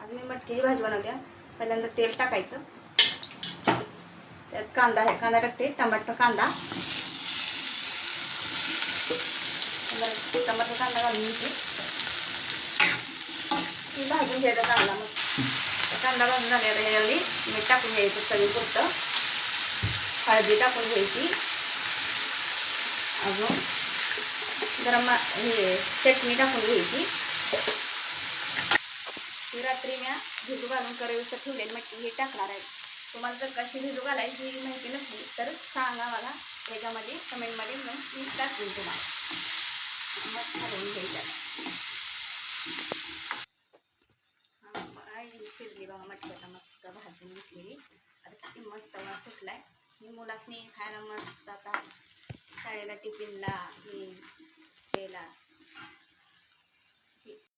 आज मी मटकीची भाजी बनवते. पहिल्यांदा तेल टाकायचं, त्यात कांदा आहे, कांदा टाकते, टमाटर कांदा टमाटर कांदा घालून घेते, भाजून घ्यायचा कांदा. मग कांदा भाजून झालेला यावेळी मीठ टाकून घ्यायचं चवीपुरतं, हळदी टाकून घ्यायची, अजून गरम हे चटणी टाकून घ्यायची. ही रात्री मी भिजू घालून करेलचं ठेवलेली मटकी हे टाकणार आहे. तुम्हाला जर कशी भिजू घालायची ही माहिती नसली तर सांगा मला त्याच्यामध्ये कमेंटमध्ये, मग मी टाकून तुम्हाला. मग घालून घ्यायचं. शिजली बघा मटकी आता मस्त भाजून घेतलेली. आता किती मस्त वास सुटलाय. ही मुलासनी खायला मस्त आता शाळेला टिफिनला हे द्यायला